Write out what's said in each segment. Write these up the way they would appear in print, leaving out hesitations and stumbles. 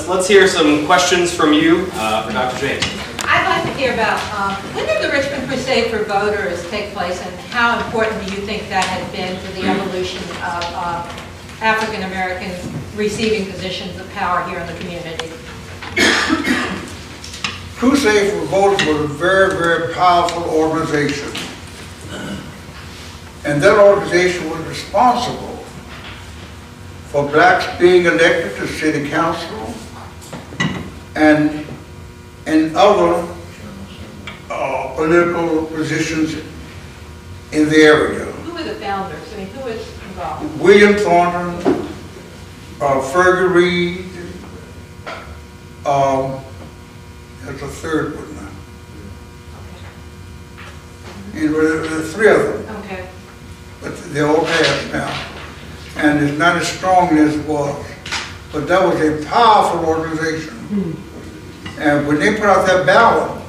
let's hear some questions from you for Dr. James. I'd like to hear about when did the Richmond Crusade for Voters take place, and how important do you think that has been to the evolution of African Americans receiving positions of power here in the community? Crusade for Voters was a very, very powerful organization. And that organization was responsible for blacks being elected to city council and other political positions in the area. Who were the founders? I mean, who was involved? William Thornton, Fergie Reed, there's a third one now. And there are three of them. Okay. But they're all passed now. And it's not as strong as it was. But that was a powerful organization. And when they put out that ballot,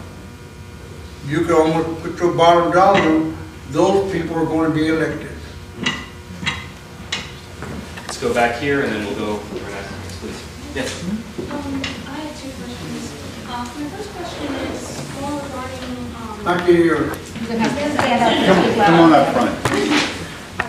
you could almost put your bottom dollar, those people are going to be elected. Let's go back here and then we'll go next, please. Yes. I have two questions. My first question is more regarding. I can hear. Come on up front. I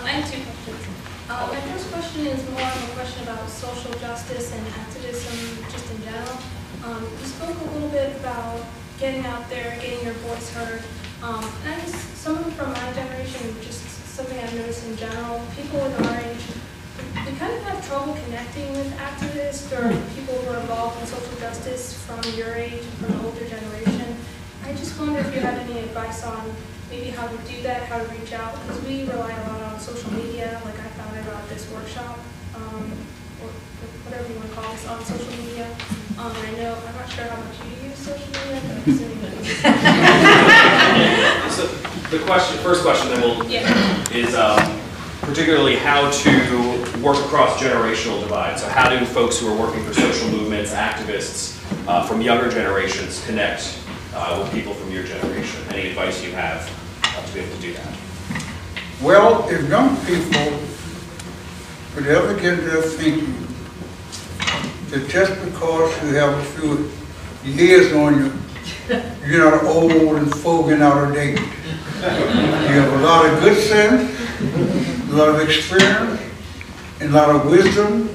have two questions. My first question is more of a question about social justice and activism just in general. You spoke a little bit about getting out there, getting your voice heard. And I guess someone from my generation, just something I've noticed in general, people with our age, we kind of have trouble connecting with activists or people who are involved in social justice from your age and from the older generation. I just wonder if you had any advice on maybe how to do that, how to reach out, because we rely a lot on social media, like I found out about this workshop, or whatever you want to call this, on social media. And I know, I'm not sure how much you use social media, but I'm assuming that you So the first question then is particularly how to work across generational divides. So how do folks who are working for social movements, activists from younger generations connect with people from your generation? Any advice you have to be able to do that? Well, if young people could ever get their thinking that just because you have a few years on you, you're not old and foggy and out of date. You have a lot of good sense, a lot of experience, and a lot of wisdom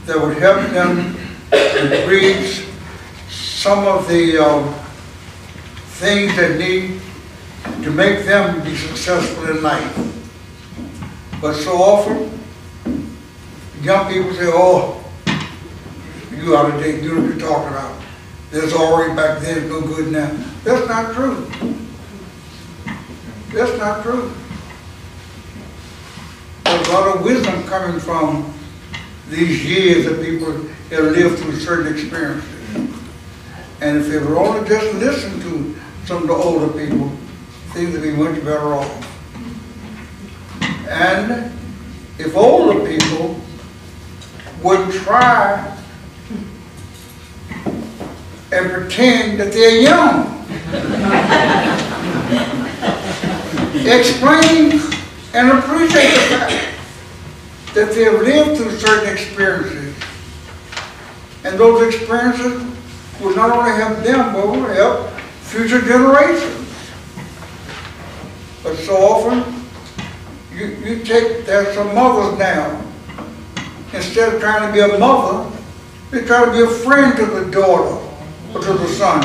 that would help them to reach some of the things that need to make them be successful in life. But so often, young people say, oh, you out of date, you know what you're talking about. There's already back then, no good now. That's not true. That's not true. There's a lot of wisdom coming from these years that people have lived through certain experiences. And if they would only just listen to some of the older people, things would be much better off. And if older people would try and pretend that they're young, explain and appreciate the fact that they have lived through certain experiences. And those experiences will not only help them, but will help future generations. But so often, you take, there's some mothers now, instead of trying to be a mother, they try to be a friend to the daughter or to the son.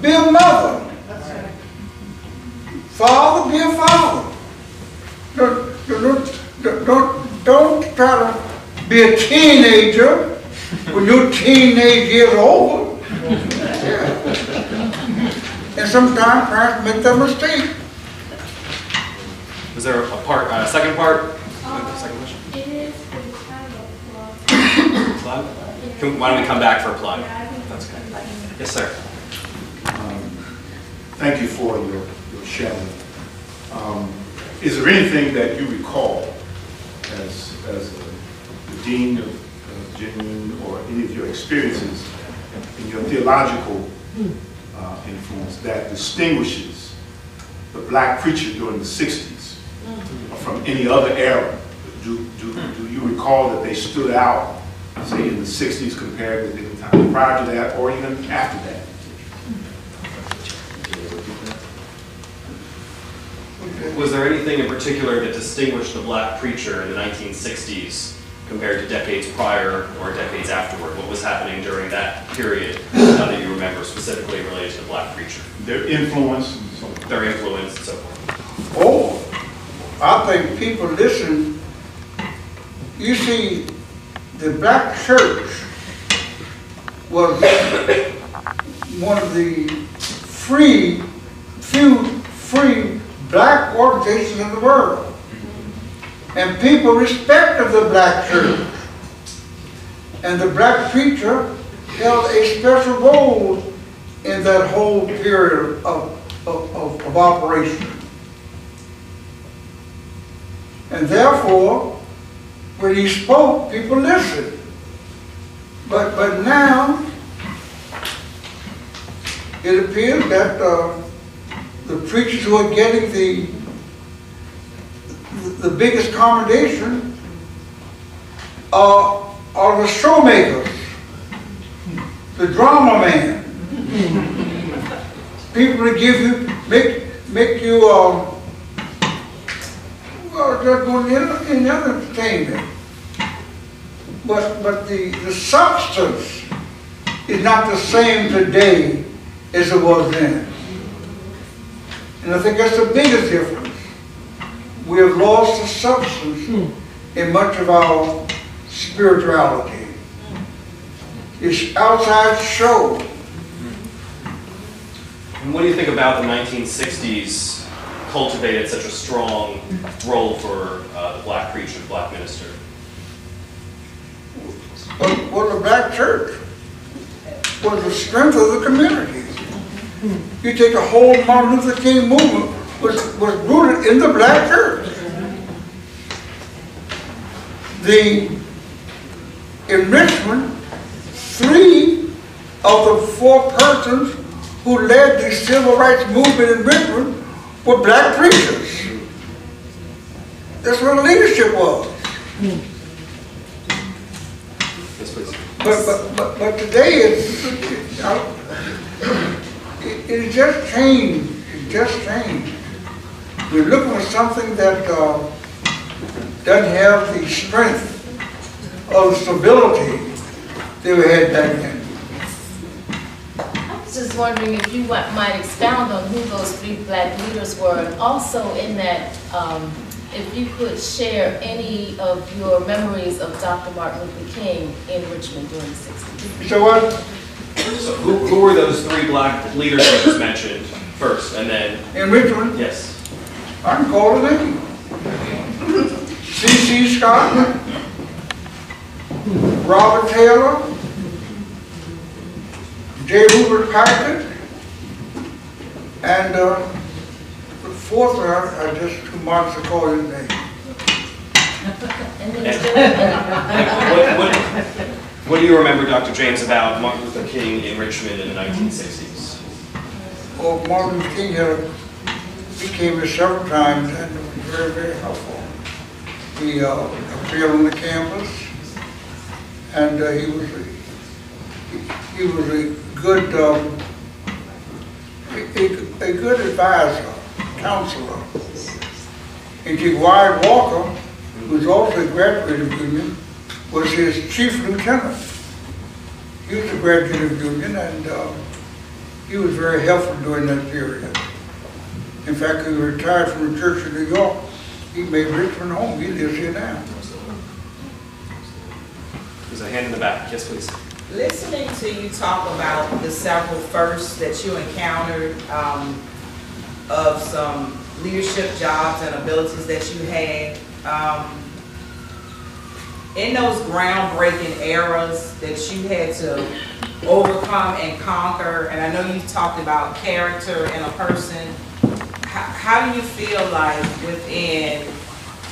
Be a mother. Father, be a father. Don't try to be a teenager when your teenage years are over. Yeah. And sometimes parents make that mistake. Was there a second part? Second question? It is kind of a Plug? Why don't we come back for a plug? That's good. Yes, sir. Thank you for your sharing. Is there anything that you recall as the dean of Genuine, or any of your experiences in your theological influence that distinguishes the black preacher during the 60s from any other era? Do you recall that they stood out say in the 60s compared with any time prior to that or even after that? Was there anything in particular that distinguished the black preacher in the 1960s compared to decades prior or decades afterward? What was happening during that period that you remember specifically related to the black preacher? Their influence and so forth. Their influence and so forth. Oh, I think people listen. You see, the black church was one of the few free black organizations in the world. And people respected the black church. And the black preacher held a special role in that whole period of operation. And therefore, when he spoke, people listened. But now, it appears that the preachers who are getting the biggest commendation are the showmakers, the drama man. People that give you, make you, well, just go in other entertainment. But the substance is not the same today as it was then. And I think that's the biggest difference. We have lost the substance in much of our spirituality. It's outside show. And what do you think about the 1960s cultivated such a strong role for the black preacher, the black minister? Well, the black church was the strength of the community. You take the whole Martin Luther King movement was rooted in the black church. In Richmond, 3 of the 4 persons who led the civil rights movement in Richmond were black preachers. That's where the leadership was. Yes, please. But today it just changed. It just changed. We're looking for something that doesn't have the strength or the stability that we had back then. I was just wondering if you might expound on who those 3 black leaders were, and also in that, if you could share any of your memories of Dr. Martin Luther King in Richmond during the 60s. So what? So who were those 3 black leaders you just mentioned first, and then? In Richmond? Yes. I can call the name. C.C. Scott, Robert Taylor, J. Rupert Packard, and the 4th one, I just too much to call his name. What do you remember, Dr. James, about Martin Luther King in Richmond in the 1960s? Well, Martin Luther King he came here several times and it was very, very helpful. He appeared on the campus, and he was a good advisor, counselor. And G. Wyatt Walker, who was also a graduate of Union, was his chief lieutenant. He was a graduate of Union, and he was very helpful during that period. In fact, he retired from the Church of New York. He made Richmond home. He lives here now. There's a hand in the back. Yes, please. Listening to you talk about the several firsts that you encountered of some leadership jobs and abilities that you had, in those groundbreaking eras that you had to overcome and conquer, and I know you talked about character in a person, how do you feel like within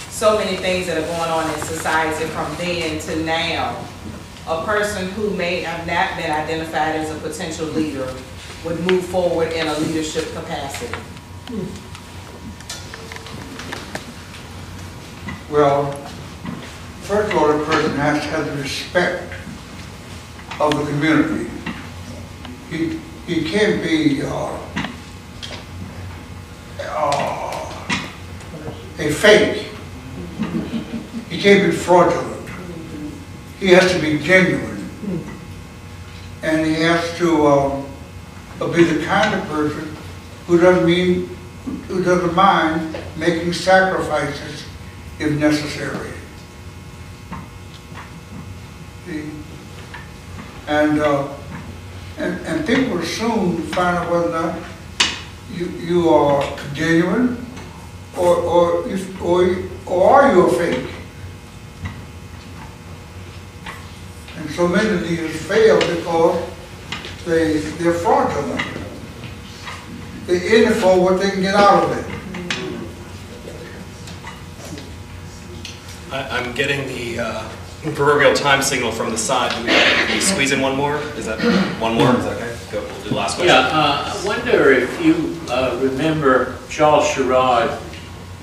so many things that are going on in society from then to now, a person who may have not been identified as a potential leader would move forward in a leadership capacity? Well, first of all, the person has to have the respect of the community. He can't be a fake. He can't be fraudulent. He has to be genuine. And he has to be the kind of person who doesn't mind making sacrifices if necessary. See? And people will soon find out whether or not you are genuine or are you a fake. And so many leaders fail because they're fraudulent. They're in it for what they can get out of it. I'm getting the proverbial time signal from the side. Can we squeeze in one more? Is that one more? Is that okay? Go. We'll do the last question. Yeah, I wonder if you remember Charles Sherrod,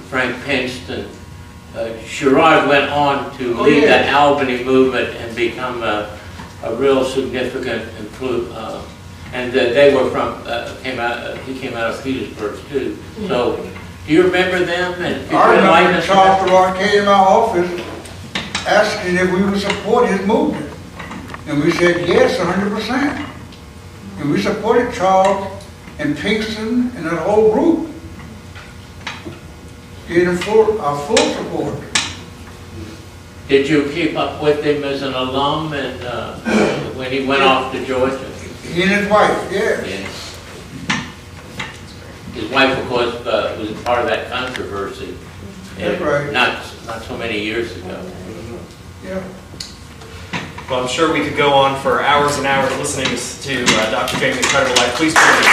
Frank Penston. Sherrod went on to lead the Albany movement and become a real significant influence. And they were from he came out of Petersburg too. So, do you remember them? And I remember Charles Sherrod came in my office asking if we would support his movement. And we said yes, 100%. And we supported Charles and Pinkston and that whole group. Gave him our full support. Did you keep up with him as an alum and when he went off to Georgia? He and his wife, yes. His wife, of course, was part of that controversy. That's right. Not so many years ago. Yeah. Well, I'm sure we could go on for hours and hours listening to Dr. James' incredible life. Please join me.